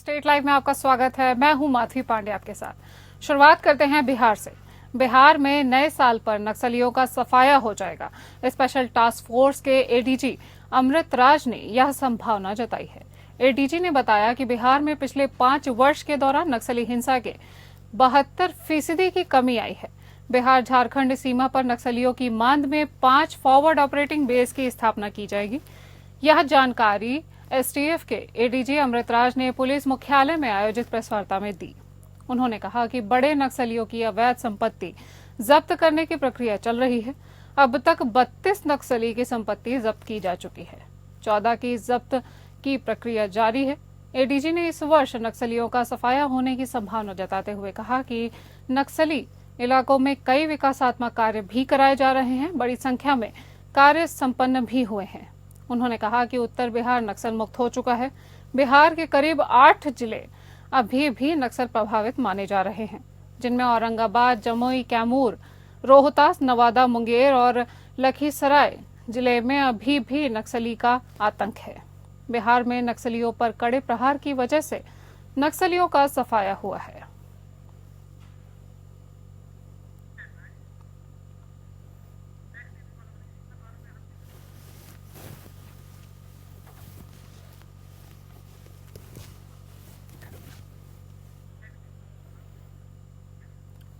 State live में आपका स्वागत है। मैं हूं माधवी पांडे आपके साथ। शुरुआत करते हैं बिहार से। बिहार में नए साल पर नक्सलियों का सफाया हो जाएगा। स्पेशल टास्क फोर्स के एडीजी अमृत राज ने यह संभावना जताई है। एडीजी ने बताया कि बिहार में पिछले 5 वर्ष के दौरान नक्सली हिंसा के 72% की कमी आई है। बिहार झारखंड सीमा पर नक्सलियों की मांद में 5 फॉरवर्ड ऑपरेटिंग बेस की स्थापना की जाएगी। यह जानकारी एसटीएफ के एडीजी अमृतराज ने पुलिस मुख्यालय में आयोजित प्रेस वार्ता में दी। उन्होंने कहा कि बड़े नक्सलियों की अवैध संपत्ति जब्त करने की प्रक्रिया चल रही है। अब तक 32 नक्सली की संपत्ति जब्त की जा चुकी है। 14 की जब्त की प्रक्रिया जारी है। एडीजी ने इस वर्ष नक्सलियों का सफाया होने की संभावना जताते हुए कहा कि नक्सली इलाकों में कई विकासात्मक कार्य भी कराए जा रहे हैं। बड़ी संख्या में कार्य संपन्न भी हुए हैं। उन्होंने कहा कि उत्तर बिहार नक्सल मुक्त हो चुका है। बिहार के करीब 8 जिले अभी भी नक्सल प्रभावित माने जा रहे हैं, जिनमें औरंगाबाद, जमुई, कैमूर, रोहतास, नवादा, मुंगेर और लखीसराय जिले में अभी भी नक्सली का आतंक है। बिहार में नक्सलियों पर कड़े प्रहार की वजह से नक्सलियों का सफाया हुआ है।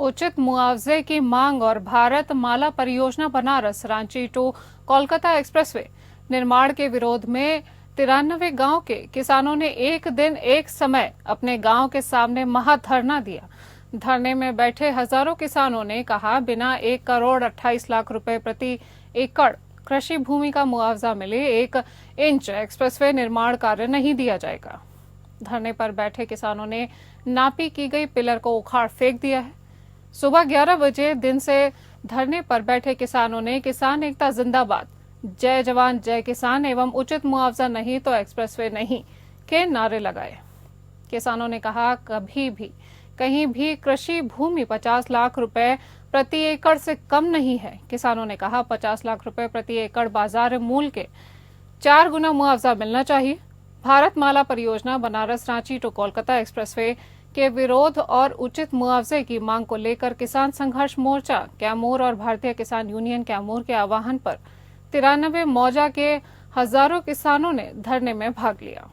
उचित मुआवजे की मांग और भारत माला परियोजना बनारस रांची टू कोलकाता एक्सप्रेसवे निर्माण के विरोध में 93 गांव के किसानों ने एक दिन एक समय अपने गांव के सामने महाधरना दिया। धरने में बैठे हजारों किसानों ने कहा, बिना 1 करोड़ 28 लाख रुपए प्रति एकड़ कृषि भूमि का मुआवजा मिले 1 इंच एक्सप्रेसवे निर्माण कार्य नहीं दिया जाएगा। धरने पर बैठे किसानों ने नापी की गई पिलर को उखाड़ फेंक दिया है। सुबह 11 बजे दिन से धरने पर बैठे किसानों ने किसान एकता जिंदाबाद, जय जवान जय किसान एवं उचित मुआवजा नहीं तो एक्सप्रेसवे नहीं के नारे लगाए। किसानों ने कहा, कभी भी कहीं भी कृषि भूमि 50 लाख रुपए प्रति एकड़ से कम नहीं है। किसानों ने कहा, 50 लाख रुपए प्रति एकड़ बाजार मूल्य के 4 गुना मुआवजा मिलना चाहिए। भारत माला परियोजना बनारस रांची टू कोलकाता एक्सप्रेसवे के विरोध और उचित मुआवजे की मांग को लेकर किसान संघर्ष मोर्चा कैमूर और भारतीय किसान यूनियन कैमूर के आह्वान पर 93 मौजा के हजारों किसानों ने धरने में भाग लिया।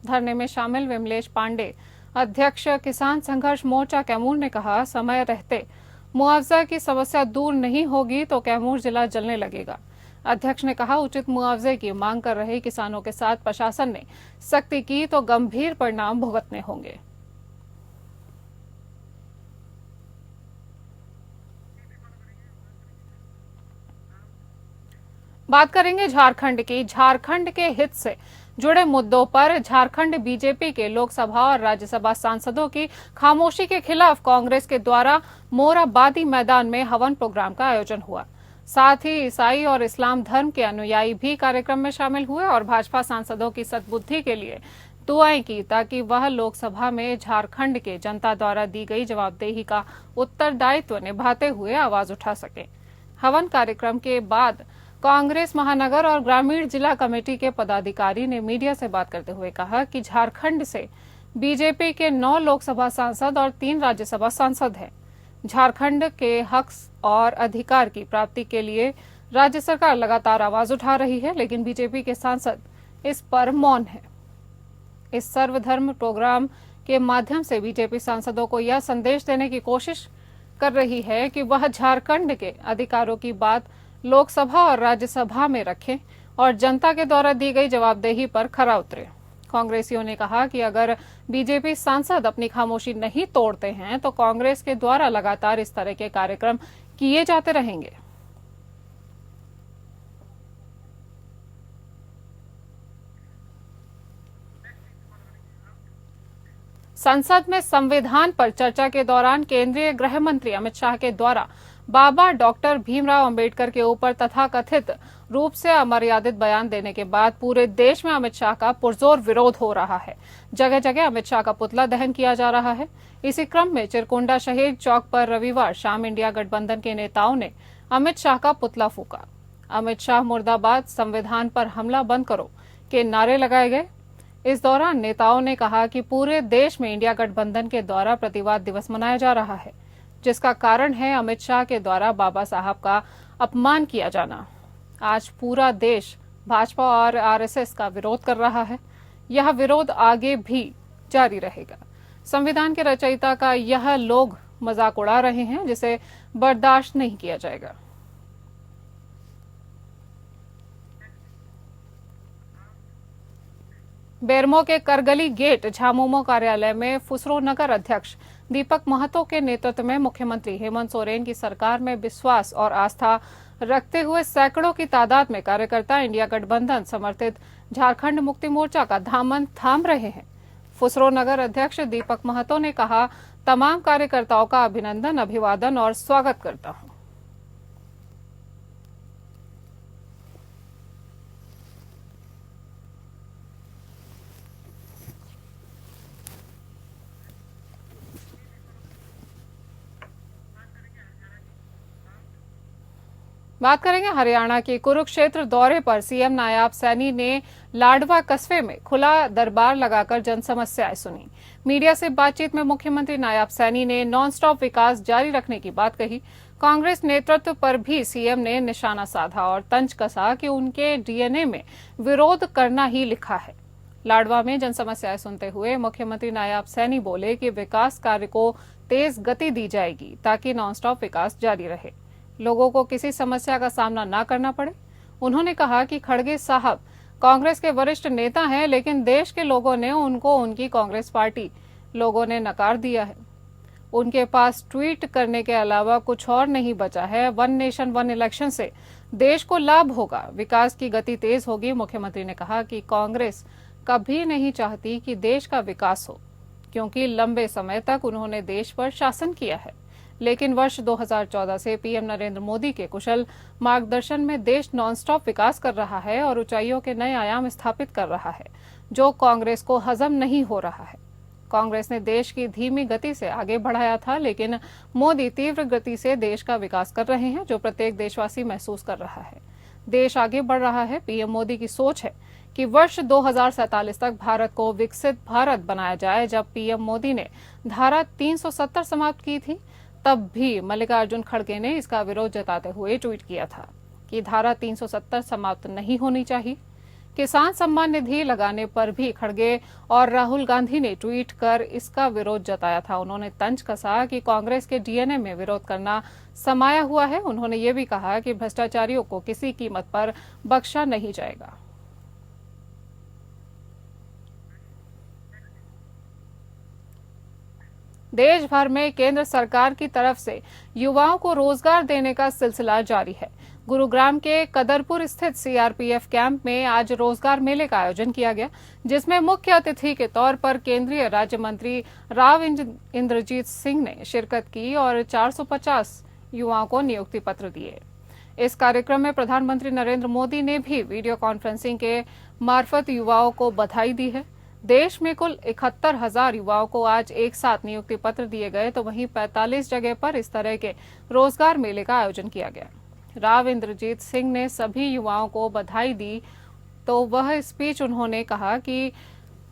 धरने में शामिल विमलेश पांडे, अध्यक्ष किसान संघर्ष मोर्चा कैमूर ने कहा, समय रहते मुआवजा की समस्या दूर नहीं होगी तो कैमूर जिला जलने लगेगा। अध्यक्ष ने कहा, उचित मुआवजे की मांग कर रहे किसानों के साथ प्रशासन ने सख्ती की तो गंभीर परिणाम भुगतने होंगे। बात करेंगे झारखंड की। झारखंड के हित से जुड़े मुद्दों पर झारखंड बीजेपी के लोकसभा और राज्यसभा सांसदों की खामोशी के खिलाफ कांग्रेस के द्वारा मोराबादी मैदान में हवन प्रोग्राम का आयोजन हुआ। साथ ही ईसाई और इस्लाम धर्म के अनुयायी भी कार्यक्रम में शामिल हुए और भाजपा सांसदों की सद्बुद्धि के लिए दुआएं की ताकि वह लोकसभा में झारखंड के जनता द्वारा दी गई जवाबदेही का उत्तरदायित्व निभाते हुए आवाज उठा सके। हवन कार्यक्रम के बाद कांग्रेस महानगर और ग्रामीण जिला कमेटी के पदाधिकारी ने मीडिया से बात करते हुए कहा कि झारखंड से बीजेपी के 9 लोकसभा सांसद और 3 राज्यसभा सांसद हैं। झारखंड के हक और अधिकार की प्राप्ति के लिए राज्य सरकार लगातार आवाज उठा रही है, लेकिन बीजेपी के सांसद इस पर मौन है। इस सर्वधर्म प्रोग्राम के माध्यम से बीजेपी सांसदों को यह संदेश देने की कोशिश कर रही है कि वह झारखंड के अधिकारों की बात लोकसभा और राज्यसभा में रखें और जनता के द्वारा दी गई जवाबदेही पर खरा उतरे। कांग्रेसियों ने कहा कि अगर बीजेपी सांसद अपनी खामोशी नहीं तोड़ते हैं तो कांग्रेस के द्वारा लगातार इस तरह के कार्यक्रम किए जाते रहेंगे। संसद में संविधान पर चर्चा के दौरान केंद्रीय गृह मंत्री अमित शाह के द्वारा बाबा डॉक्टर भीमराव अंबेडकर के ऊपर तथाकथित रूप से अमर्यादित बयान देने के बाद पूरे देश में अमित शाह का पुरजोर विरोध हो रहा है। जगह जगह अमित शाह का पुतला दहन किया जा रहा है। इसी क्रम में चिरकुंडा शहीद चौक पर रविवार शाम इंडिया गठबंधन के नेताओं ने अमित शाह का पुतला फूका। अमित शाह मुर्दाबाद, संविधान पर हमला बंद करो के नारे लगाए गए। इस दौरान नेताओं ने कहा कि पूरे देश में इंडिया गठबंधन के द्वारा प्रतिवाद दिवस मनाया जा रहा है, जिसका कारण है अमित शाह के द्वारा बाबा साहब का अपमान किया जाना। आज पूरा देश भाजपा और आरएसएस का विरोध कर रहा है। यह विरोध आगे भी जारी रहेगा। संविधान के रचयिता का यह लोग मजाक उड़ा रहे हैं, जिसे बर्दाश्त नहीं किया जाएगा। बेरमो के करगली गेट झामुमो कार्यालय में फुसरो नगर अध्यक्ष दीपक महतो के नेतृत्व में मुख्यमंत्री हेमंत सोरेन की सरकार में विश्वास और आस्था रखते हुए सैकड़ों की तादाद में कार्यकर्ता इंडिया गठबंधन समर्थित झारखंड मुक्ति मोर्चा का दामन थाम रहे हैं। फुसरो नगर अध्यक्ष दीपक महतो ने कहा, तमाम कार्यकर्ताओं का अभिनंदन, अभिवादन और स्वागत करता हूं। बात करेंगे हरियाणा के कुरुक्षेत्र दौरे पर सीएम नायब सैनी ने लाडवा कस्बे में खुला दरबार लगाकर जन समस्याएं सुनी। मीडिया से बातचीत में मुख्यमंत्री नायब सैनी ने नॉन स्टॉप विकास जारी रखने की बात कही। कांग्रेस नेतृत्व पर भी सीएम ने निशाना साधा और तंज कसा कि उनके डीएनए में विरोध करना ही लिखा है। लाडवा में जन समस्याएं सुनते हुए मुख्यमंत्री नायब सैनी बोले कि विकास कार्य को तेज गति दी जाएगी ताकि नॉन स्टॉप विकास जारी रहे, लोगों को किसी समस्या का सामना न करना पड़े। उन्होंने कहा कि खड़गे साहब कांग्रेस के वरिष्ठ नेता हैं, लेकिन देश के लोगों ने उनको उनकी कांग्रेस पार्टी लोगों ने नकार दिया है। उनके पास ट्वीट करने के अलावा कुछ और नहीं बचा है। वन नेशन वन इलेक्शन से देश को लाभ होगा, विकास की गति तेज होगी। मुख्यमंत्री ने कहा कि कांग्रेस कभी नहीं चाहती कि देश का विकास हो, क्योंकि लंबे समय तक उन्होंने देश पर शासन किया है, लेकिन वर्ष 2014 से पीएम नरेंद्र मोदी के कुशल मार्गदर्शन में देश नॉनस्टॉप विकास कर रहा है और ऊंचाइयों के नए आयाम स्थापित कर रहा है, जो कांग्रेस को हजम नहीं हो रहा है। कांग्रेस ने देश की धीमी गति से आगे बढ़ाया था, लेकिन मोदी तीव्र गति से देश का विकास कर रहे हैं, जो प्रत्येक देशवासी महसूस कर रहा है। देश आगे बढ़ रहा है। पीएम मोदी की सोच है कि वर्ष 2047 तक भारत को विकसित भारत बनाया जाए। जब पीएम मोदी ने धारा 370 समाप्त की थी, तब भी मल्लिकार्जुन खड़गे ने इसका विरोध जताते हुए ट्वीट किया था कि धारा 370 समाप्त नहीं होनी चाहिए। किसान सम्मान निधि लगाने पर भी खड़गे और राहुल गांधी ने ट्वीट कर इसका विरोध जताया था। उन्होंने तंज कसा कि कांग्रेस के डीएनए में विरोध करना समाया हुआ है। उन्होंने ये भी कहा कि भ्रष्टाचारियों को किसी कीमत पर बख्शा नहीं जाएगा। देश भर में केंद्र सरकार की तरफ से युवाओं को रोजगार देने का सिलसिला जारी है। गुरुग्राम के कदरपुर स्थित सीआरपीएफ कैंप में आज रोजगार मेले का आयोजन किया गया, जिसमें मुख्य अतिथि के तौर पर केंद्रीय राज्य मंत्री राव इंद्रजीत सिंह ने शिरकत की और 450 युवाओं को नियुक्ति पत्र दिए। इस कार्यक्रम में प्रधानमंत्री नरेंद्र मोदी ने भी वीडियो कॉन्फ्रेंसिंग के मार्फत युवाओं को बधाई दी है। देश में कुल 71,000 युवाओं को आज एक साथ नियुक्ति पत्र दिए गए, तो वहीं 45 जगह पर इस तरह के रोजगार मेले का आयोजन किया गया। राव इंद्रजीत सिंह ने सभी युवाओं को बधाई दी, तो वह स्पीच उन्होंने कहा कि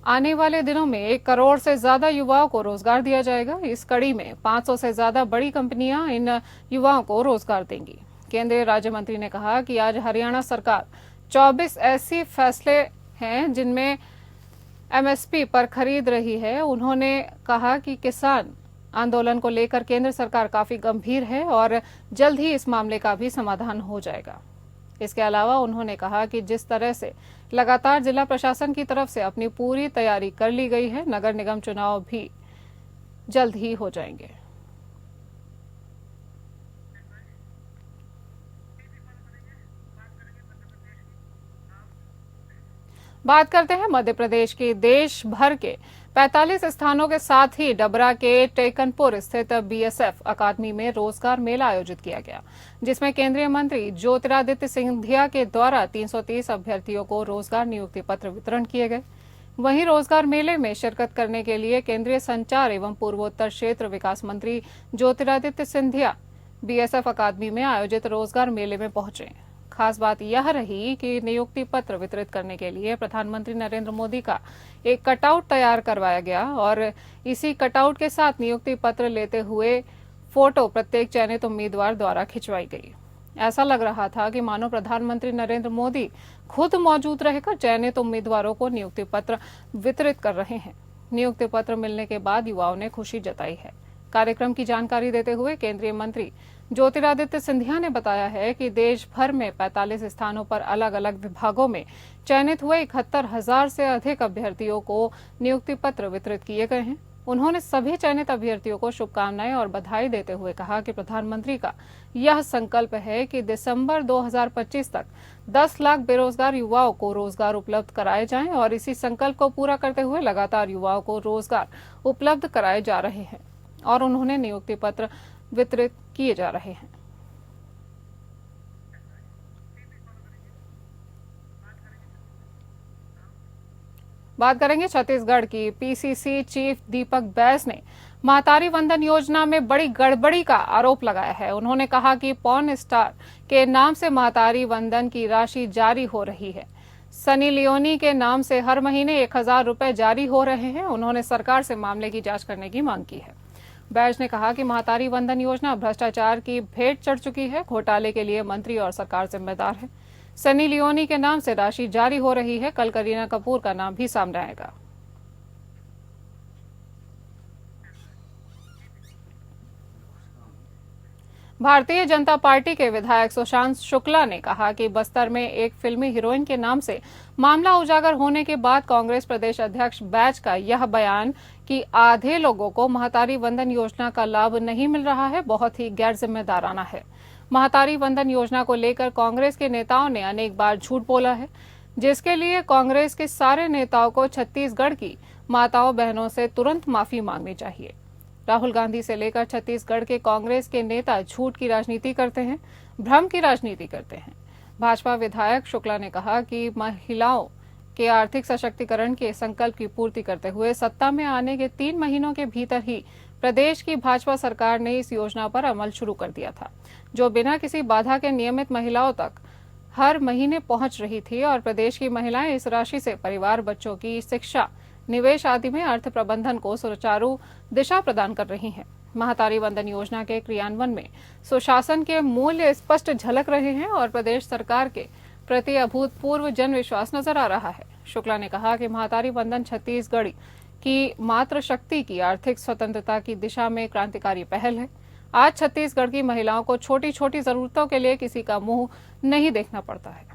आने वाले दिनों में 1 करोड़ से ज्यादा युवाओं को रोजगार दिया जाएगा। इस कड़ी में 500 से ज्यादा बड़ी कंपनियां इन युवाओं को रोजगार देंगी। केंद्रीय राज्य मंत्री ने कहा कि आज हरियाणा सरकार 24 ऐसी फैसले हैं जिनमें एमएसपी पर खरीद रही है। उन्होंने कहा कि किसान आंदोलन को लेकर केंद्र सरकार काफी गंभीर है और जल्द ही इस मामले का भी समाधान हो जाएगा। इसके अलावा उन्होंने कहा कि जिस तरह से लगातार जिला प्रशासन की तरफ से अपनी पूरी तैयारी कर ली गई है, नगर निगम चुनाव भी जल्द ही हो जाएंगे। बात करते हैं मध्य प्रदेश की। देश भर के 45 स्थानों के साथ ही डबरा के टेकनपुर स्थित बीएसएफ अकादमी में रोजगार मेला आयोजित किया गया, जिसमें केंद्रीय मंत्री ज्योतिरादित्य सिंधिया के द्वारा 330 अभ्यर्थियों को रोजगार नियुक्ति पत्र वितरण किए गए। वहीं रोजगार मेले में शिरकत करने के लिए केंद्रीय संचार एवं पूर्वोत्तर क्षेत्र विकास मंत्री ज्योतिरादित्य सिंधिया बीएसएफ अकादमी में आयोजित रोजगार मेले में पहुंचे। खास बात यह रही कि नियुक्ति पत्र वितरित करने के लिए प्रधानमंत्री नरेंद्र मोदी का एक कटआउट तैयार करवाया गया और इसी कटआउट के साथ नियुक्ति पत्र लेते हुए फोटो प्रत्येक चयनित उम्मीदवार द्वारा खिंचवाई गई। ऐसा लग रहा था कि मानो प्रधानमंत्री नरेंद्र मोदी खुद मौजूद रहकर चयनित उम्मीदवारों को नियुक्ति पत्र वितरित कर रहे हैं। नियुक्ति पत्र मिलने के बाद युवाओं ने खुशी जताई है। कार्यक्रम की जानकारी देते हुए केंद्रीय मंत्री ज्योतिरादित्य सिंधिया ने बताया है कि देश भर में 45 स्थानों पर अलग अलग विभागों में चयनित हुए 71,000 से अधिक अभ्यर्थियों को नियुक्ति पत्र वितरित किए गए हैं। उन्होंने सभी चयनित अभ्यर्थियों को शुभकामनाएं और बधाई देते हुए कहा कि प्रधानमंत्री का यह संकल्प है कि दिसंबर 2025 तक 10 लाख बेरोजगार युवाओं को रोजगार उपलब्ध कराए जाएं और इसी संकल्प को पूरा करते हुए लगातार युवाओं को रोजगार उपलब्ध कराए जा रहे हैं और उन्होंने नियुक्ति पत्र वितरित किए जा रहे हैं। बात करेंगे छत्तीसगढ़ की। पीसीसी चीफ दीपक बैस ने महतारी वंदन योजना में बड़ी गड़बड़ी का आरोप लगाया है। उन्होंने कहा कि पॉर्न स्टार के नाम से महतारी वंदन की राशि जारी हो रही है। सनी लियोनी के नाम से हर महीने 1,000 रुपए जारी हो रहे हैं। उन्होंने सरकार से मामले की जांच करने की मांग की है। बैस ने कहा कि महतारी वंदन योजना भ्रष्टाचार की भेंट चढ़ चुकी है। घोटाले के लिए मंत्री और सरकार जिम्मेदार है। सनी लियोनी के नाम से राशि जारी हो रही है। कल करीना कपूर का नाम भी सामने आएगा। भारतीय जनता पार्टी के विधायक सुशांत शुक्ला ने कहा कि बस्तर में एक फिल्मी हीरोइन के नाम से मामला उजागर होने के बाद कांग्रेस प्रदेश अध्यक्ष बैच का यह बयान कि आधे लोगों को महतारी वंदन योजना का लाभ नहीं मिल रहा है बहुत ही गैर जिम्मेदाराना है। महतारी वंदन योजना को लेकर कांग्रेस के नेताओं ने अनेक बार झूठ बोला है, जिसके लिए कांग्रेस के सारे नेताओं को छत्तीसगढ़ की माताओं बहनों से तुरंत माफी मांगनी चाहिए। राहुल गांधी से लेकर छत्तीसगढ़ के कांग्रेस के नेता झूठ की राजनीति करते हैं, भ्रम की राजनीति करते हैं। भाजपा विधायक शुक्ला ने कहा कि महिलाओं के आर्थिक सशक्तिकरण के संकल्प की पूर्ति करते हुए सत्ता में आने के 3 महीनों के भीतर ही प्रदेश की भाजपा सरकार ने इस योजना पर अमल शुरू कर दिया था, जो बिना किसी बाधा के नियमित महिलाओं तक हर महीने पहुंच रही थी और प्रदेश की महिलाएं इस राशि से परिवार, बच्चों की शिक्षा, निवेश आदि में अर्थ प्रबंधन को सुचारू दिशा प्रदान कर रही हैं। महतारी वंदन योजना के क्रियान्वयन में सुशासन के मूल्य स्पष्ट झलक रहे हैं और प्रदेश सरकार के प्रति अभूतपूर्व जन विश्वास नजर आ रहा है। शुक्ला ने कहा कि महतारी वंदन छत्तीसगढ़ की मातृ शक्ति की आर्थिक स्वतंत्रता की दिशा में क्रांतिकारी पहल है। आज छत्तीसगढ़ की महिलाओं को छोटी छोटी जरूरतों के लिए किसी का मुंह नहीं देखना पड़ता है।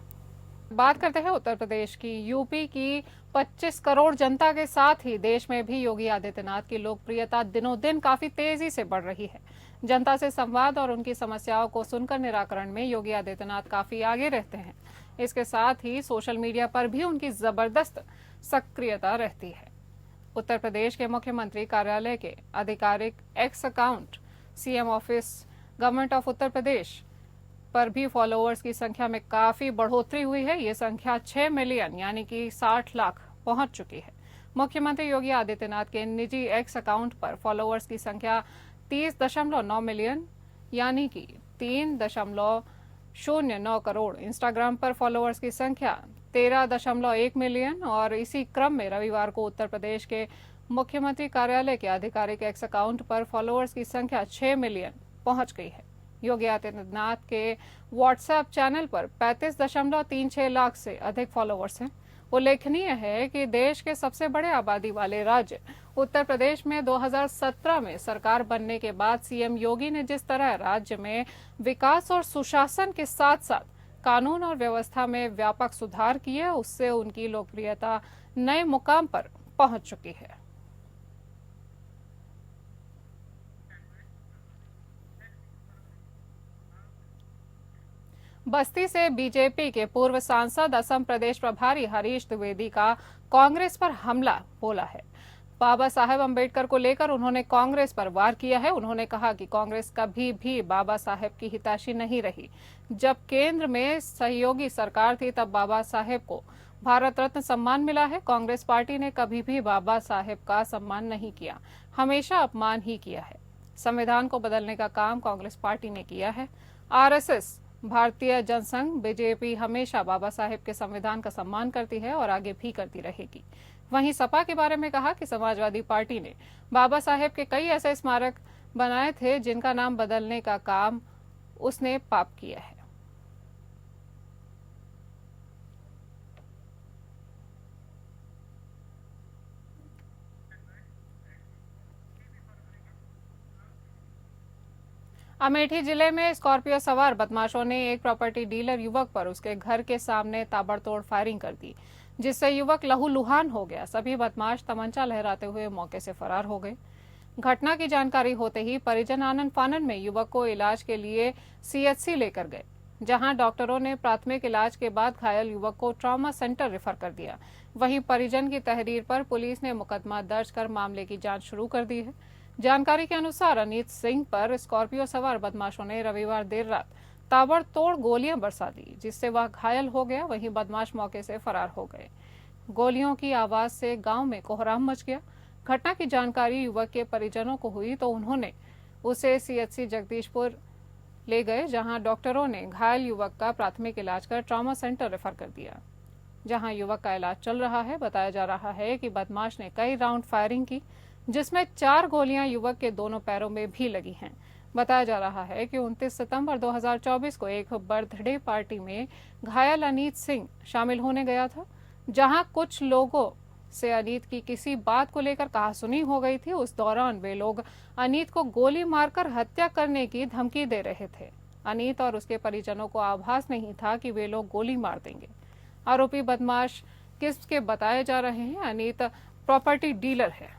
बात करते हैं उत्तर प्रदेश की। यूपी की 25 करोड़ जनता के साथ ही देश में भी योगी आदित्यनाथ की लोकप्रियता दिनों दिन काफी तेजी से बढ़ रही है। जनता से संवाद और उनकी समस्याओं को सुनकर निराकरण में योगी आदित्यनाथ काफी आगे रहते हैं। इसके साथ ही सोशल मीडिया पर भी उनकी जबरदस्त सक्रियता रहती है। उत्तर प्रदेश के मुख्यमंत्री कार्यालय के आधिकारिक X account CM office government of Uttar Pradesh पर भी फॉलोअर्स की संख्या में काफी बढ़ोतरी हुई है। ये संख्या 6 मिलियन यानी कि 60 लाख पहुंच चुकी है। मुख्यमंत्री योगी आदित्यनाथ के निजी एक्स अकाउंट पर फॉलोअर्स की संख्या 30.9 मिलियन यानी कि 3.09 करोड़। इंस्टाग्राम पर फॉलोअर्स की संख्या 13.1 मिलियन और इसी क्रम में रविवार को उत्तर प्रदेश के मुख्यमंत्री कार्यालय के आधिकारिक एक्स अकाउंट पर फॉलोअर्स की संख्या 6 मिलियन पहुंच गई है। योगी आदित्यनाथ के व्हाट्सएप चैनल पर 35.36 लाख से अधिक फॉलोअर्स हैं। उल्लेखनीय है कि देश के सबसे बड़े आबादी वाले राज्य उत्तर प्रदेश में 2017 में सरकार बनने के बाद सीएम योगी ने जिस तरह राज्य में विकास और सुशासन के साथ साथ कानून और व्यवस्था में व्यापक सुधार किए, उससे उनकी लोकप्रियता नए मुकाम पर पहुंच चुकी है। बस्ती से बीजेपी के पूर्व सांसद असम प्रदेश प्रभारी हरीश द्विवेदी का कांग्रेस पर हमला बोला है। बाबा साहेब अंबेडकर को लेकर उन्होंने कांग्रेस पर वार किया है। उन्होंने कहा कि कांग्रेस कभी भी बाबा साहेब की हितैषी नहीं रही। जब केंद्र में सहयोगी सरकार थी तब बाबा साहेब को भारत रत्न सम्मान मिला है। कांग्रेस पार्टी ने कभी भी बाबा साहेब का सम्मान नहीं किया, हमेशा अपमान ही किया है। संविधान को बदलने का काम कांग्रेस पार्टी ने किया है। आरएसएस भारतीय जनसंघ बीजेपी हमेशा बाबा साहेब के संविधान का सम्मान करती है और आगे भी करती रहेगी। वहीं सपा के बारे में कहा कि समाजवादी पार्टी ने बाबा साहेब के कई ऐसे स्मारक बनाए थे जिनका नाम बदलने का काम उसने पाप किया है। अमेठी जिले में स्कॉर्पियो सवार बदमाशों ने एक प्रॉपर्टी डीलर युवक पर उसके घर के सामने ताबड़तोड़ फायरिंग कर दी, जिससे युवक लहूलुहान हो गया। सभी बदमाश तमंचा लहराते हुए मौके से फरार हो गए। घटना की जानकारी होते ही परिजन आनन फानन में युवक को इलाज के लिए सीएचसी लेकर गए, जहां डॉक्टरों ने प्राथमिक इलाज के बाद घायल युवक को ट्रॉमा सेंटर रेफर कर दिया। वहीं परिजन की तहरीर पर पुलिस ने मुकदमा दर्ज कर मामले की जांच शुरू कर दी है। जानकारी के अनुसार अनीत सिंह पर स्कॉर्पियो सवार बदमाशों ने रविवार देर रात ताबड़तोड़ गोलियां बरसा दी, जिससे वह घायल हो गया। वहीं बदमाश मौके से फरार हो गए। गोलियों की आवाज से गांव में कोहराम मच गया। घटना की जानकारी युवक के परिजनों को हुई तो उन्होंने उसे सीएचसी जगदीशपुर ले गए, जहां डॉक्टरों ने घायल युवक का प्राथमिक इलाज कर ट्रॉमा सेंटर रेफर कर दिया, जहां युवक का इलाज चल रहा है। बताया जा रहा है कि बदमाश ने कई राउंड फायरिंग की, जिसमें 4 गोलियां युवक के दोनों पैरों में भी लगी हैं। बताया जा रहा है कि 29 सितंबर 2024 को एक बर्थडे पार्टी में घायल अनीत सिंह शामिल होने गया था, जहां कुछ लोगों से अनीत की किसी बात को लेकर कहासुनी हो गई थी। उस दौरान वे लोग अनीत को गोली मारकर हत्या करने की धमकी दे रहे थे। अनीत और उसके परिजनों को आभास नहीं था कि वे लोग गोली मार देंगे। आरोपी बदमाश किस के बताए जा रहे हैं। अनीत प्रॉपर्टी डीलर है।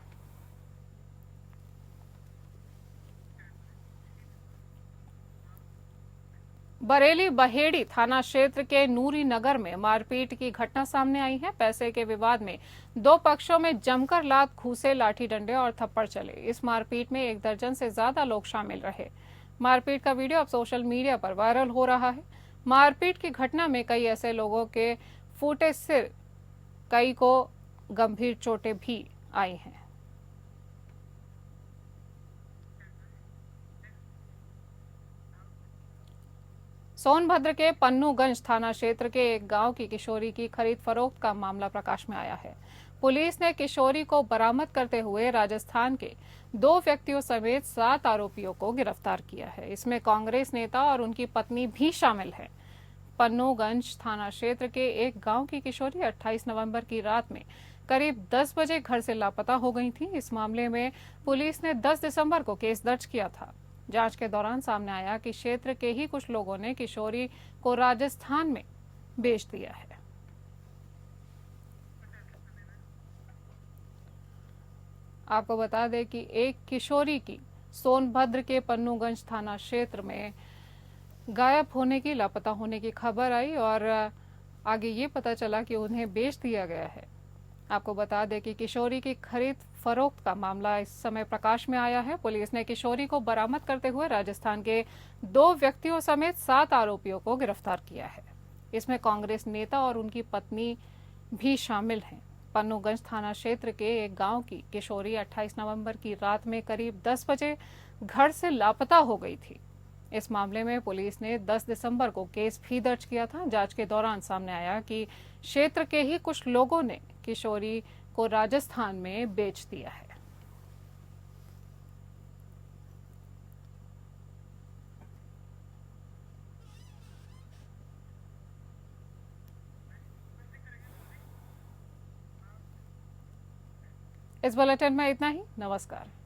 बरेली बहेड़ी थाना क्षेत्र के नूरी नगर में मारपीट की घटना सामने आई है। पैसे के विवाद में 2 पक्षों में जमकर लात, घूंसे, लाठी डंडे और थप्पड़ चले। इस मारपीट में 1 दर्जन से ज्यादा लोग शामिल रहे। मारपीट का वीडियो अब सोशल मीडिया पर वायरल हो रहा है। मारपीट की घटना में कई ऐसे लोगों के फूटे सिर, कई को गंभीर चोटें भी आई हैं। सोनभद्र के पन्नूगंज थाना क्षेत्र के एक गांव की किशोरी की खरीद फरोख्त का मामला प्रकाश में आया है। पुलिस ने किशोरी को बरामद करते हुए राजस्थान के 2 व्यक्तियों समेत 7 आरोपियों को गिरफ्तार किया है। इसमें कांग्रेस नेता और उनकी पत्नी भी शामिल है। पन्नूगंज थाना क्षेत्र के एक गांव की किशोरी 28 नवंबर की रात में करीब 10 बजे घर से लापता हो गई थी। इस मामले में पुलिस ने 10 दिसंबर को केस दर्ज किया था। जांच के दौरान सामने आया कि क्षेत्र के ही कुछ लोगों ने किशोरी को राजस्थान में बेच दिया है। आपको बता दें कि एक किशोरी की सोनभद्र के पन्नूगंज थाना क्षेत्र में गायब होने की, लापता होने की खबर आई और आगे ये पता चला कि उन्हें बेच दिया गया है। आपको बता दें कि किशोरी की खरीद फरोख्त का मामला इस समय प्रकाश में आया है। पुलिस ने किशोरी को बरामद करते हुए राजस्थान के 2 व्यक्तियों समेत 7 आरोपियों को गिरफ्तार किया है। इसमें कांग्रेस नेता और उनकी पत्नी भी शामिल हैं। पन्नूगंज थाना क्षेत्र के एक गांव की किशोरी 28 नवंबर की रात में करीब 10 बजे घर से लापता हो गई थी। इस मामले में पुलिस ने 10 दिसंबर को केस भी दर्ज किया था। जांच के दौरान सामने आया कि क्षेत्र के ही कुछ लोगों ने किशोरी को राजस्थान में बेच दिया है। इस बुलेटिन में इतना ही। नमस्कार।